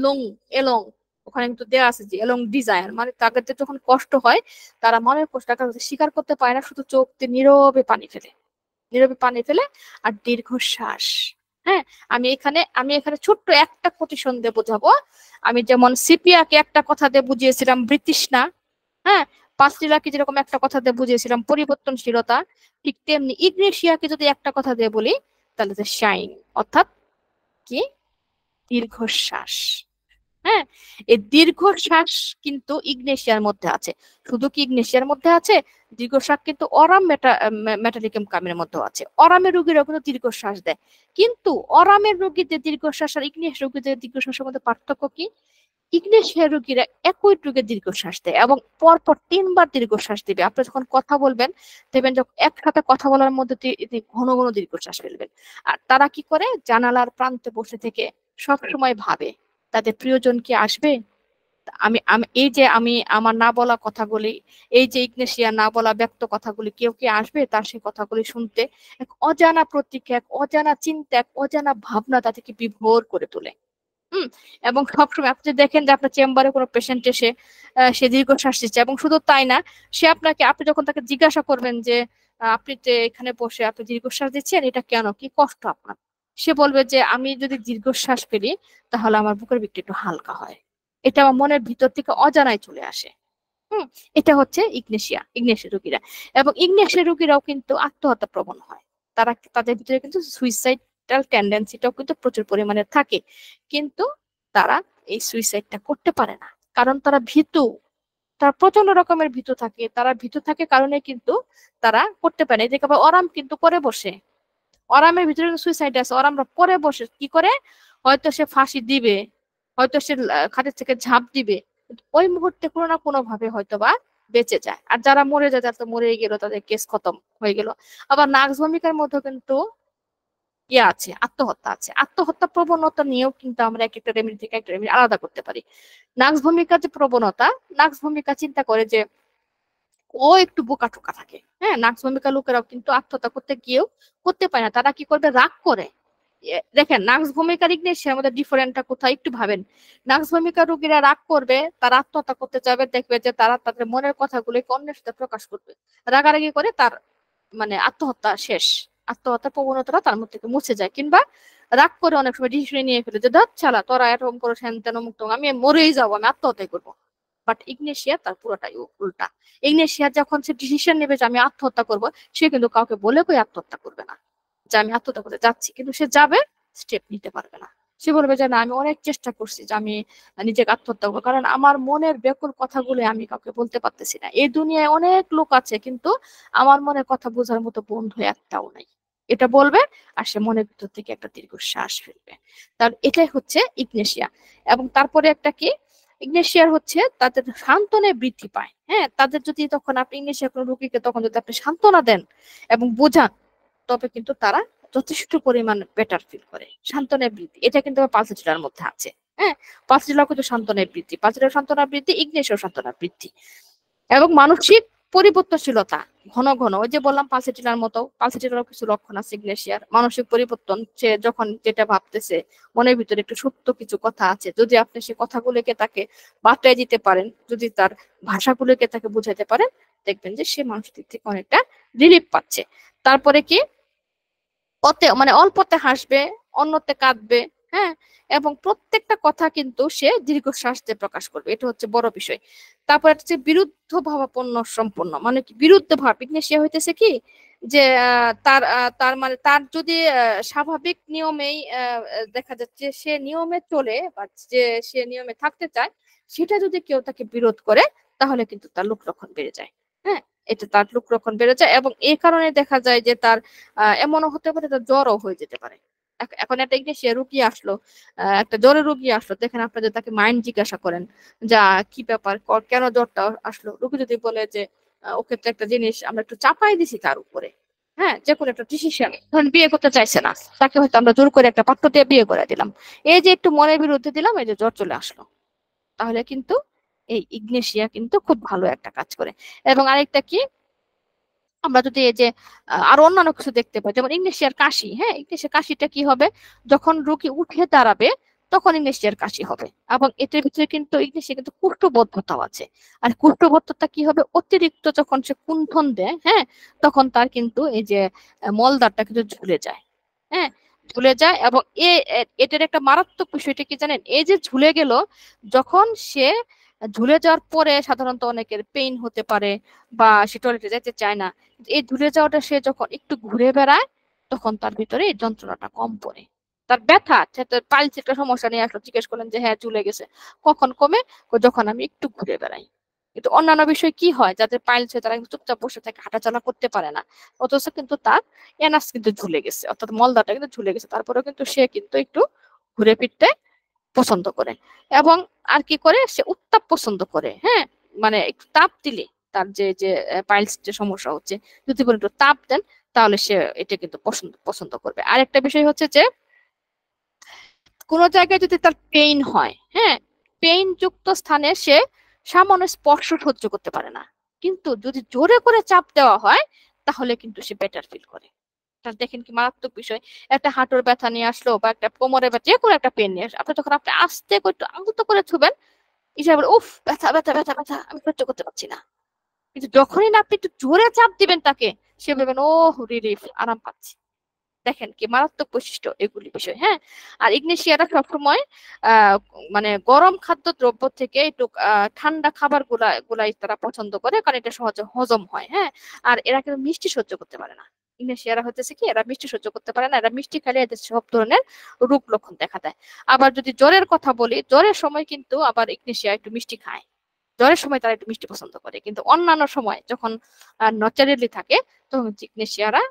লং, এলং, ওখানে কিন্তু দেওয়া আছে যে এলং ডিজায়ার, মানে তাদের যখন কষ্ট হয় তারা মনের কষ্টটা স্বীকার করতে পারে না, শুধু চোখ দিয়ে নীরবে পানি ফেলে, নীরবে পানি ফেলে আর দীর্ঘশ্বাস। হ্যাঁ, আমি এখানে ছোট্ট একটা কোটেশন দিয়ে বোঝাবো। আমি যেমন সিপিয়াকে একটা কথা দিয়ে বুঝিয়েছিলাম বৃতৃষ্ণা, হ্যাঁ, পাঁচলিলাকে যেরকম একটা কথা দিয়ে বুঝিয়েছিলাম পরিবর্তনশীলতা, ঠিক তেমনি ইগনেশিয়াকে যদি একটা কথা দিয়ে বলি তাহলে যে শাইন, অর্থাৎ কি, দীর্ঘশ্বাস। হ্যাঁ, এই দীর্ঘশ্বাস কিন্তু ইগনেশিয়ার মধ্যে আছে। শুধু কি ইগনেশিয়ার মধ্যে আছে, দীর্ঘশ্বাস কিন্তু অরাম মেটালিকাম কামের মধ্যে আছে। অরামের রোগীরাও কিন্তু দীর্ঘশ্বাস দেয়। কিন্তু অরামের রোগীদের দীর্ঘশ্বাস আর ইগনেশ রোগীদের দীর্ঘশ্বাসের মধ্যে পার্থক্য কি? ইগনেশিয়া রোগীরা একই রোগে দীর্ঘশ্বাস দেয় এবং পরপর 3 বার দীর্ঘশ্বাস দিবে। আপনি যখন কথা বলবেন দেখবেন, যখন একসাথে কথা বলার মধ্যে ঘন ঘন দীর্ঘশ্বাস ফেলবেন। আর তারা কি করে, জানালার প্রান্তে বসে থেকে সব সময় ভাবে তাদের প্রিয়জন কি আসবে। আমি আমি এই যে আমি আমার না বলা কথাগুলি, এই যে ইগনেশিয়া না বলা ব্যক্ত কথাগুলি, কেউ কি আসবে তার সেই কথাগুলি শুনতে। এক অজানা প্রতীক্ষা, এক অজানা চিন্তা, এক অজানা ভাবনা তাদেরকে বিভোর করে তোলে। হুম। এবং সবসময় আপনি দেখেন যে আপনার চেম্বারে কোনো পেশেন্ট এসে সে দীর্ঘশ্বাস নিচ্ছে, এবং শুধু তাই না, সে আপনাকে, আপনি যখন তাকে জিজ্ঞাসা করবেন যে আপনি যে এখানে বসে আপনি দীর্ঘশ্বাস দিচ্ছেন, এটা কেন, কি কষ্ট আপনার, সে বলবে যে আমি যদি দীর্ঘশ্বাস ফেলি তাহলে আমার বুকের ভিতরে একটু হালকা হয়, এটা আমার মনের ভিতর থেকে অজানায় চলে আসে। হুম। এটা হচ্ছে ইগনেশিয়া রোগীরা। এবং ইগনেশিয়া রোগীরাও কিন্তু আত্মহত্যা প্রবণ হয়। তাদের ভিতরে কিন্তু সুইসাইডাল টেন্ডেন্সিটাও কিন্তু প্রচুর পরিমাণে থাকে। কিন্তু তারা এই সুইসাইডটা করতে পারে না, কারণ তারা ভীতু। তারা প্রচন্ড রকমের ভীতু থাকে, তারা ভীতু থাকে কারণে কিন্তু তারা করতে পারে না। এই যে অরাম কিন্তু করে বসে, অরামের ভিতরে সুইসাইড আছে, অরামরা পরে বসে কি করে, হয়তো সে ফাঁসি দিবে, হয়তো সে খাটের থেকে ঝাঁপ দিবে, কিন্তু ওই মুহূর্তে কোনো না কোনো ভাবে হয়তো বা বেঁচে যায়। আর যারা মরে যায়, তারা তো মরেই গেল, তাদের কেস খতম হয়ে গেল। আবার নার্স ভূমিকার মধ্যে কিন্তু ইয়ে আছে, আত্মহত্যা আছে। আত্মহত্যা প্রবণতা নিয়েও কিন্তু আমরা এক একটা রেমেডি থেকে একটা রেমেডি আলাদা করতে পারি। নার্স ভূমিকার যে প্রবণতা, নার্স ভূমিকা চিন্তা করে যে ও একটু বোকা টোকা থাকে, হ্যাঁ, নার্স ভূমিকা লোকেরাও কিন্তু আত্মহত্যা করতে গিয়েও করতে পারে না, তারা কি করবে, রাগ করে। দেখেন নার্স ভূমিকার ইগনেশিয়ার মধ্যে ডিফারেন্টটা কোথায় একটু ভাবেন। নার্স ভূমিকা রোগীরা রাগ করবে, তারা আত্মহত্যা করতে যাবে, দেখবে যে তারা তাদের মনের কথাগুলোকে অন্যের সাথে প্রকাশ করবে, রাগারাগি করে তার মানে আত্মহত্যা শেষ, আত্মহত্যার প্রবণতাটা তার মধ্যে থেকে মুছে যায়। কিংবা রাগ করে অনেক সময় ডিসিশন নিয়ে ফেলে যে ধর ছাড়া তোরা এরকম করো হেন তেন মুক্ত, আমি মরেই যাবো, আমি আত্মহত্যাই করবো। বাট ইগনেশিয়া তার পুরোটাই উল্টা। ইগনেশিয়া যখন সে ডিসিশন নেবে যে আমি আত্মহত্যা করব, সে কিন্তু কাউকে বলে কই আত্মহত্যা করবে না। যে আমি আত্মহত্যা করতে যাচ্ছি, কিন্তু সে যাবে, স্টেপ নিতে পারবে না। সে বলবে যে না, আমি অনেক চেষ্টা করছি যে আমি নিজেকে আত্মহত্যা করবো, কারণ আমার মনের ব্যাকুল কথাগুলো আমি কাউকে বলতে পারতেছি না। এই দুনিয়ায় অনেক লোক আছে, কিন্তু আমার মনের কথা বোঝার মতো বন্ধু একটাও নাই। এটা বলবে, আর সে মনের ভিতর থেকে একটা দীর্ঘশ্বাস ফেলবে। তার এটাই হচ্ছে ইগনেশিয়া। এবং তারপরে একটা কি, ইগনেশিয়ার হচ্ছে তাদের সান্ত্বনায় বৃদ্ধি পায়। হ্যাঁ, তাদের যদি তখন আপনি ইগনেশিয়া কোনো রোগীকে তখন যদি আপনি সান্ত্বনা দেন এবং বোঝান, তবে কিন্তু তারা যথেষ্ট পরিমাণ বেটার ফিল করে। সান্ত্বনায় বৃদ্ধি, এটা কিন্তু পালসেটিলার মধ্যে আছে। হ্যাঁ, পালসেটিলাও কিন্তু সান্ত্বনায় বৃদ্ধি, পালসেটিলার সান্ত্বনা বৃদ্ধি, ইগনেশিয়ার সান্ত্বনা বৃদ্ধি। এবং মানসিক পরিবর্তনশীলতা, ঘন ঘন, ওই যে বললাম পালসেটিলার মতো, পালসেটিলারও কিছু লক্ষণ আছে ইগনেশিয়ার। মানসিক পরিবর্তন, সে যখন যেটা ভাবতেছে, মনের ভিতরে একটু সুপ্ত কিছু কথা আছে, যদি আপনি সে কথাগুলোকে তাকে বার্তায় দিতে পারেন, যদি তার ভাষাগুলোকে তাকে বুঝাইতে পারেন, দেখবেন যে সে মানসিক দিক থেকে অনেকটা রিলিফ পাচ্ছে। তারপরে কি, মানে অল্পতে হাসবে, অন্যতে কাঁদবে। হ্যাঁ, এবং প্রত্যেকটা কথা কিন্তু সে দীর্ঘশ্বাস দিয়ে প্রকাশ করবে, এটা হচ্ছে বড় বিষয়। তারপর হচ্ছে বিরুদ্ধ ভাবাপন্ন সম্পন্ন, মানে কি বিরুদ্ধ ভাব, ইগনেশিয়া হইতেছে কি, যে তার মানে তার যদি স্বাভাবিক নিয়মেই দেখা যাচ্ছে সে নিয়মে চলে, বা যে সে নিয়মে থাকতে চায়, সেটা যদি কেউ তাকে বিরোধ করে, তাহলে কিন্তু তার লোকলক্ষণ বেড়ে যায়। হ্যাঁ, এটা তার লোকলক্ষণ বেড়ে যায়, এবং এই কারণে দেখা যায় যে তার এমনও হতে পারে তার জ্বরও হয়ে যেতে পারে। এখন একটা ইংলিশে রুগী আসলো, একটা জ্বরের রুগী আসলো, দেখেন আপনি যদি তাকে মাইন্ড জিজ্ঞাসা করেন, যা কি ব্যাপার, কেন জ্বরটা আসলো, রুগী যদি বলে যে ওকে তো একটা জিনিস আমরা একটু চাপাই দিছি তার উপরে। হ্যাঁ, যে কোনো একটা ডিসিশন, ধরেন বিয়ে করতে চাইছে না, তাকে হয়তো আমরা জোর করে একটা পাত্র দিয়ে বিয়ে করে দিলাম, এই যে একটু মনের বিরুদ্ধে দিলাম, এই যে জ্বর চলে আসলো, তাহলে কিন্তু এই ইগনেশিয়া কিন্তু খুব ভালো একটা কাজ করে। এবং আরেকটা কি, আমরা যদি এই যে আরো অন্যান্য কিছু দেখতে পাই, যেমন ইংলিশের কাশি। হ্যাঁ, ইংলিশের কাশিটা কি হবে, যখন রোগী উঠে দাঁড়াবে, তখন ইংলিশের কাশি হবে। এবং এটার ভিতরে কিন্তু ইংলিশে কিন্তু কুষ্ঠবদ্ধতাও আছে। আর কুষ্ঠবদ্ধতা কি হবে, অতিরিক্ত যখন সে কুণ্ঠন দেয়, হ্যাঁ, তখন তার কিন্তু এই যে মলদ্বারটা কিন্তু ঝুলে যায়। হ্যাঁ, ঝুলে যায়। এবং এটার একটা মারাত্মক বিষয়টা কি জানেন, এই যে ঝুলে গেল, যখন সে ঝুলে যাওয়ার পরে সাধারণত অনেকের পেইন হতে পারে, বা সে টয়লেটে যেতে চায় না, এই ঝুলে যাওয়াটা সে যখন একটু ঘুরে বেড়ায়, তখন তার ভিতরে এই যন্ত্রণাটা কম পড়ে। তার ব্যথা, পাইলস একটা সমস্যা নিয়ে আসলো, জিজ্ঞেস করলেন যে হ্যাঁ ঝুলে গেছে, কখন কমে, যখন আমি একটু ঘুরে বেড়াই। কিন্তু অন্যান্য বিষয় কি হয়, যাদের পাইলস হয় তারা কিন্তু চুপচাপ বসে থাকে, হাঁটাচলা করতে পারে না, অথচ কিন্তু তার এনাস কিন্তু ঝুলে গেছে, অর্থাৎ মলদাটা কিন্তু ঝুলে গেছে, তারপরেও কিন্তু সে কিন্তু একটু ঘুরে ফিরতে পছন্দ করে। এবং আর কি করে, সে উত্তাপ পছন্দ করে। হ্যাঁ, মানে একটু তাপ দিলে, তার যে যে পাইলস যে সমস্যা হচ্ছে, যদি বলে একটু তাপ দেন, তাহলে সে এটা কিন্তু পছন্দ পছন্দ করবে। আরেকটা বিষয় হচ্ছে যে, কোনো জায়গায় যদি তার পেইন হয়, হ্যাঁ, পেইন যুক্ত স্থানে সে সামান্য স্পর্শ সহ্য করতে পারে না, কিন্তু যদি জোরে করে চাপ দেওয়া হয়, তাহলে কিন্তু সে বেটার ফিল করে। তা দেখেন কি মারাত্মক বিষয়, একটা হাঁটুর ব্যথা নিয়ে আসলো, বা একটা কোমরে ব্যথা, যে কোনো একটা পেন নিয়ে আসলো, আপনি যখন আপনি আস্তে করে একটু আলতো করে ছুবেন, হিসাবে উফ, ব্যথা ব্যথা ব্যথা ব্যথা, আমি সহ্য করতে পারছি না। কিন্তু যখনই না আপনি একটু জোরে চাপ দিবেন তাকে, সে বলবেন ও রিলিফ, আরাম পাচ্ছি। দেখেন কি মারাত্মক বৈশিষ্ট্য এগুলি বিষয়। হ্যাঁ, আর ইগনেশিয়ারা সবসময় আহ মানে গরম খাদ্য দ্রব্য থেকে একটু ঠান্ডা খাবার গুলাই তারা পছন্দ করে, কারণ এটা সহজে হজম হয়। হ্যাঁ, আর এরা কিন্তু মিষ্টি সহ্য করতে পারে না। ইগনেশিয়ারা হচ্ছে কি, এরা মিষ্টি সহ্য করতে পারে না, এরা মিষ্টি খেলে এদের সব ধরনের রোগ লক্ষণ দেখা দেয়। আবার যদি জ্বরের কথা বলি, জ্বরের সময় কিন্তু আবার ইগনেশিয়া একটু মিষ্টি খায়, জ্বরের সময় তারা একটু মিষ্টি পছন্দ করে, কিন্তু অন্যান্য সময় যখন ন্যাচারালি থাকে, তখন ইগনেশিয়ারা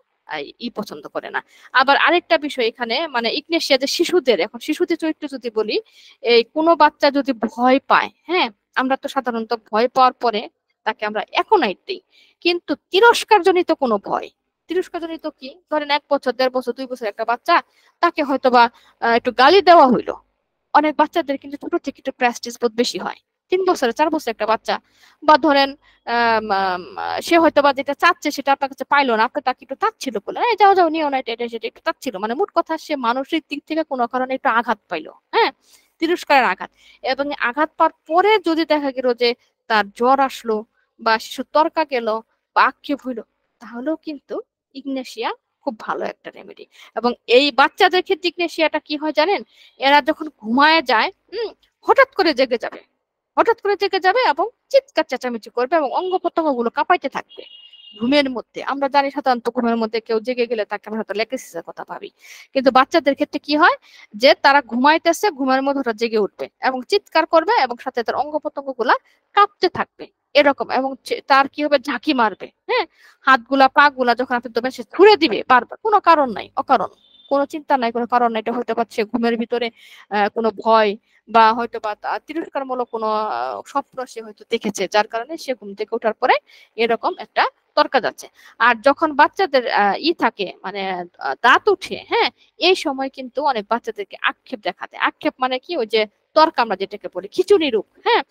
পছন্দ করে না। আবার আরেকটা বিষয় এখানে, মানে ইগনেশিয়া যে শিশুদের, এখন শিশুদের চরিত্র যদি বলি, এই কোনো বাচ্চা যদি ভয় পায়, হ্যাঁ, আমরা তো সাধারণত ভয় পাওয়ার পরে তাকে আমরা একনাইট দিই, কিন্তু তিরস্কার জনিত কোনো ভয়, তিরস্কার জনিত কি, ধরেন 1 বছর 1.5 বছর 2 বছর একটা বাচ্চা, তাকে হয়তোবা একটু গালি দেওয়া হইলো। অনেক বাচ্চাদের কিন্তু ছোট থেকে একটু প্রেস্টিজ বোধ বেশি হয়। 3 বছর 4 বছর একটা বাচ্চা, বা ধরেন সে হয়তো বা যেটা চাচ্ছে সেটা আপনার কাছে পাইলো না, আপনি তাকে একটু চাচ্ছিল বলে এই যাও যাও নিও না, এটা এটা সেটা একটু চাচ্ছিল, মানে মোট কথা সে মানসিক দিক থেকে কোনো কারণে একটু আঘাত পাইলো। হ্যাঁ, তিরস্কারের আঘাত। এবং এই আঘাত পাওয়ার পরে যদি দেখা গেল যে তার জ্বর আসলো, বা শিশু তরকা গেল, বা আক্ষেপ হইলো, তাহলেও কিন্তু ইগনেশিয়া খুব ভালো একটা রেমেডি। এবং এই বাচ্চাদের ক্ষেত্রে ইগনেশিয়াটা কি হয় জানেন, এরা যখন ঘুমায় যায়, হঠাৎ করে জেগে যাবে, হঠাৎ করে জেগে যাবে এবং চিৎকার চেঁচামেচি করবে, এবং অঙ্গ প্রত্যঙ্গ গুলো কাঁপাইতে থাকবে। ঘুমের মধ্যে। আমরা জানি সাধারণত ঘুমের মধ্যে কেউ জেগে গেলে তাকে আমরা হয়তো লেকেসিসের কথা ভাবি, কিন্তু বাচ্চাদের ক্ষেত্রে কি হয় যে তারা ঘুমাইতেছে, ঘুমের মধ্যে ওরা জেগে উঠবে এবং চিৎকার করবে এবং সাথে তার অঙ্গ প্রত্যঙ্গ গুলা কাঁপতে থাকবে এরকম, এবং তার কি হবে, ঝাঁকি মারবে, হ্যাঁ, হাতগুলা পা গুলা যখন আপনি দেবেন সে ছুড়ে দিবে বারবার, কোনো কারণ নাই, অকারণ, কোনো চিন্তা নাই, কোনো কারণ নাই। এটা হয়তো পাচ্ছে ঘুমের ভিতরে কোনো ভয় বা হয়তো বা তিরস্কারমূলক কোনো স্বপ্ন সে হয়তো দেখেছে, যার কারণে সে ঘুম থেকে ওঠার পরে এরকম একটা তরকা যাচ্ছে। আর যখন বাচ্চাদের থাকে মানে দাঁত উঠে, হ্যাঁ, এই সময় কিন্তু অনেক বাচ্চাদেরকে আক্ষেপ দেখা দেয়। আক্ষেপ মানে কি, ওই যে তর্ক আমরা যেটাকে বলি, খিচুনি রোগ, হ্যাঁ,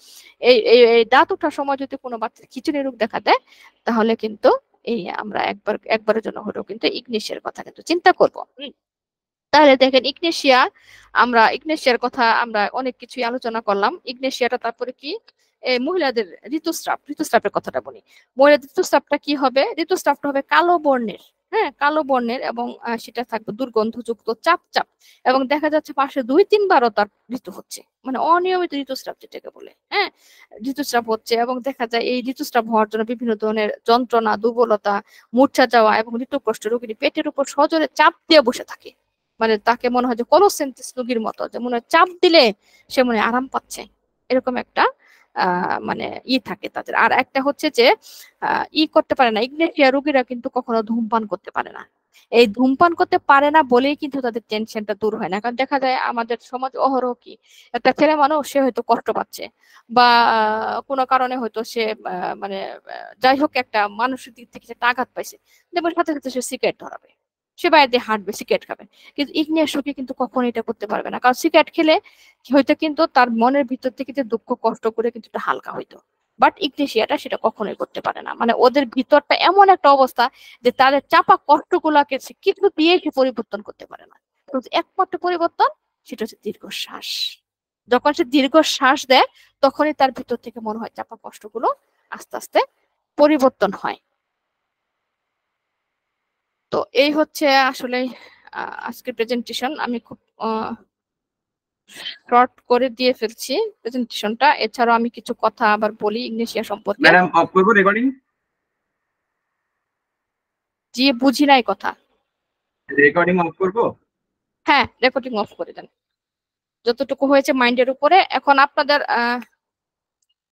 এই দাঁত ওঠার সময় যদি কোনো বাচ্চার খিচুনি রোগ দেখা দেয়, তাহলে কিন্তু এই আমরা একবারের জন্য হলেও কিন্তু ইগনিশিয়ার কথা কিন্তু চিন্তা করবো। তাহলে দেখেন ইগনেশিয়ার কথা আমরা অনেক কিছুই আলোচনা করলাম। ইগনেশিয়াটা তারপরে কি, মহিলাদের ঋতুস্রাবের কথাটা বলি। মহিলাদের ঋতুস্রাবটা কি হবে, ঋতুস্রাবটা হবে কালো বর্ণের, হ্যাঁ, কালো বর্ণের, এবং সেটা থাকবে দুর্গন্ধযুক্ত, চাপ চাপ, এবং দেখা যাচ্ছে মাসে 2-3 বারও তার ঋতু হচ্ছে, মানে অনিয়মিত ঋতুস্রাব যেটাকে বলে, হ্যাঁ, ঋতুস্রাব হচ্ছে। এবং দেখা যায় এই ঋতুস্রাব হওয়ার জন্য বিভিন্ন ধরনের যন্ত্রণা, দুর্বলতা, মূর্ছা যাওয়া, এবং ঋতুকষ্ট রোগীর পেটের উপর সজোরে চাপ দিয়ে বসে থাকে, মানে তাকে মনে হয় যে কোলোসেন্টিস রোগীর মতো, যে মনে হয় চাপ দিলে সে মনে হয় আরাম পাচ্ছে, এরকম একটা মানে থাকে তাদের। আর একটা হচ্ছে যে করতে পারে না, ইগনেশিয়া রোগীরা কিন্তু কখনো ধূমপান করতে পারে না। এই ধূমপান করতে পারে না বলেই কিন্তু তাদের টেনশনটা দূর হয় না। কারণ দেখা যায় আমাদের সমাজ অহরহ কি, একটা ছেলে মানুষ সে হয়তো কষ্ট পাচ্ছে, বা কোনো কারণে হয়তো সে মানে যাই হোক একটা মানসিক দিক থেকে একটা আঘাত পাইছে, যেমন সাথে সাথে সে সিগারেট ধরাবে, সে বাইরে দিয়ে হাঁটবে, সিগারেট খাবে। কিন্তু ইগনিয়াস রোগী কিন্তু কখনো এটা করতে পারবে না, কারণ সিগারেট খেলে হয়তো কিন্তু তার মনের ভিতর থেকে যে দুঃখ কষ্ট করে কিন্তু এটা হালকা হইতো, বাট ইগনেশিয়াটা সেটা কখনোই করতে পারে না। মানে ওদের ভিতরটা এমন একটা অবস্থা যে তাদের চাপা কষ্টগুলাকে সে কিছু দিয়ে সে পরিবর্তন করতে পারে না। তো একমাত্র পরিবর্তন সেটা হচ্ছে দীর্ঘশ্বাস। যখন সে দীর্ঘশ্বাস দেয়, তখনই তার ভিতর থেকে মনে হয় চাপা কষ্টগুলো আস্তে আস্তে পরিবর্তন হয়। তো এই হচ্ছে আসলে আজকের প্রেজেন্টেশন। আমি খুব শর্ট করে দিয়ে ফেলছি প্রেজেন্টেশনটা। এছাড়াও আমি কিছু কথা আবার বলি ইগনেশিয়া সম্পর্কে। ম্যাডাম অফ করবো রেকর্ডিং? জি, বুঝি নাই কথা। রেকর্ডিং অফ করবো? হ্যাঁ, রেকর্ডিং অফ করে দেন, যতটুকু হয়েছে মাইন্ডের উপরে। এখন আপনাদের